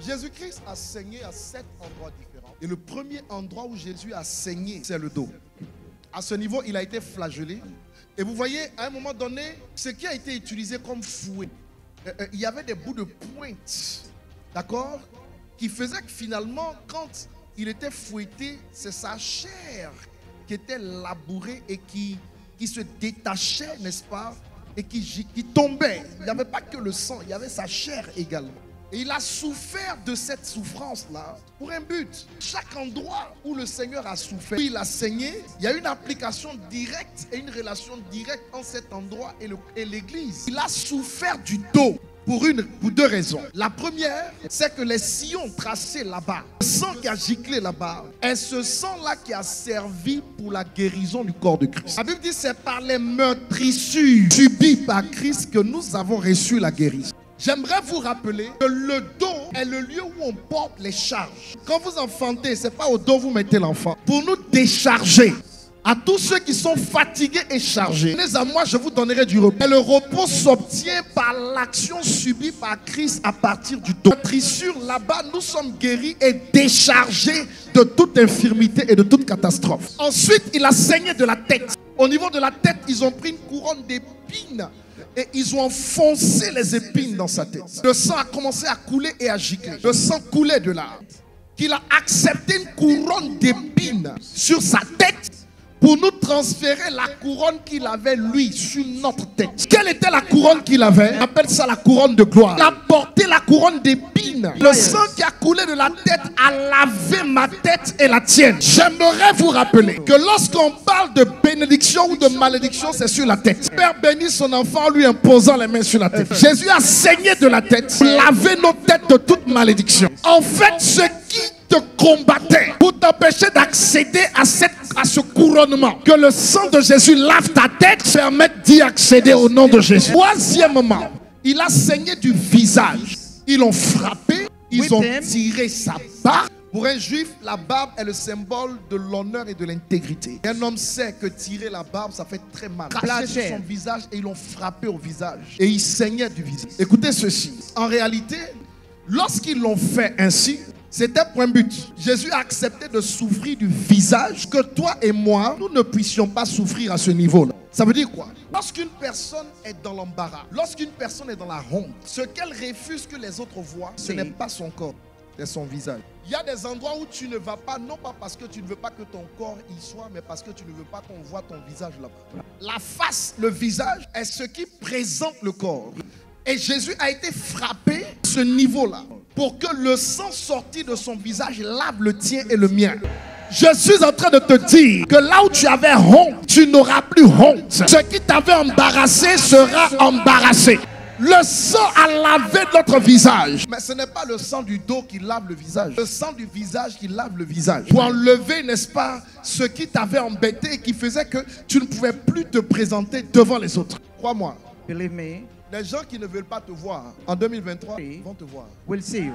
Jésus-Christ a saigné à 7 endroits différents. Et le premier endroit où Jésus a saigné, c'est le dos. À ce niveau, il a été flagellé. Et vous voyez, à un moment donné, ce qui a été utilisé comme fouet, il y avait des bouts de pointe, d'accord, qui faisaient que finalement, quand il était fouetté, c'est sa chair qui était labourée et qui se détachait, n'est-ce pas, et qui tombait. Il n'y avait pas que le sang, il y avait sa chair également. Et il a souffert de cette souffrance-là pour un but. Chaque endroit où le Seigneur a souffert, où il a saigné, il y a une application directe et une relation directe entre cet endroit et l'Église. Il a souffert du dos pour deux raisons. La première, c'est que les sillons tracés là-bas, le sang qui a giclé là-bas, est ce sang-là qui a servi pour la guérison du corps de Christ. La Bible dit que c'est par les meurtrissures subies par Christ que nous avons reçu la guérison. J'aimerais vous rappeler que le dos est le lieu où on porte les charges. Quand vous enfantez, ce n'est pas au dos vous mettez l'enfant. Pour nous décharger. À tous ceux qui sont fatigués et chargés, venez à moi, je vous donnerai du repos. Et le repos s'obtient par l'action subie par Christ à partir du dos. Trissure là-bas, nous sommes guéris et déchargés de toute infirmité et de toute catastrophe. Ensuite, il a saigné de la tête. Au niveau de la tête, ils ont pris une couronne d'épines. Et ils ont enfoncé les épines dans sa tête. Le sang a commencé à couler et à gicler. Le sang coulait de là. Qu'il a accepté une couronne d'épines sur sa tête pour nous transférer la couronne qu'il avait lui sur notre tête. Quelle était la couronne qu'il avait? On appelle ça la couronne de gloire. Il a porté la couronne d'épines. Le sang qui a coulé de la tête a lavé ma tête et la tienne. J'aimerais vous rappeler que lorsqu'on parle de bénédiction ou de malédiction, c'est sur la tête. Père bénit son enfant en lui imposant les mains sur la tête. Jésus a saigné de la tête pour laver nos têtes de toute malédiction. En fait, ce qui te combattait pour t'empêcher d'accéder à ce couronnement, que le sang de Jésus lave ta tête, permet d'y accéder au nom de Jésus. Troisièmement, il a saigné du visage. Ils l'ont frappé, ils ont tiré sa barbe. Pour un juif, la barbe est le symbole de l'honneur et de l'intégrité. Un homme sait que tirer la barbe, ça fait très mal. Cracher sur son visage et ils l'ont frappé au visage. Et il saignait du visage. Écoutez ceci. En réalité, lorsqu'ils l'ont fait ainsi, c'était pour un but. Jésus a accepté de souffrir du visage que toi et moi, nous ne puissions pas souffrir à ce niveau-là. Ça veut dire quoi? Lorsqu'une personne est dans l'embarras, lorsqu'une personne est dans la honte, ce qu'elle refuse que les autres voient, ce n'est pas son corps, c'est son visage. Il y a des endroits où tu ne vas pas, non pas parce que tu ne veux pas que ton corps y soit, mais parce que tu ne veux pas qu'on voit ton visage là-bas. La face, le visage, est ce qui présente le corps. Et Jésus a été frappé à ce niveau-là pour que le sang sorti de son visage lave le tien et le mien. Je suis en train de te dire que là où tu avais honte, tu n'auras plus honte. Ce qui t'avait embarrassé sera embarrassé. Le sang a lavé notre visage. Mais ce n'est pas le sang du dos qui lave le visage. Le sang du visage qui lave le visage. Pour enlever, n'est-ce pas, ce qui t'avait embêté et qui faisait que tu ne pouvais plus te présenter devant les autres. Crois-moi. Believe me. Les gens qui ne veulent pas te voir en 2023 vont te voir. We'll see you.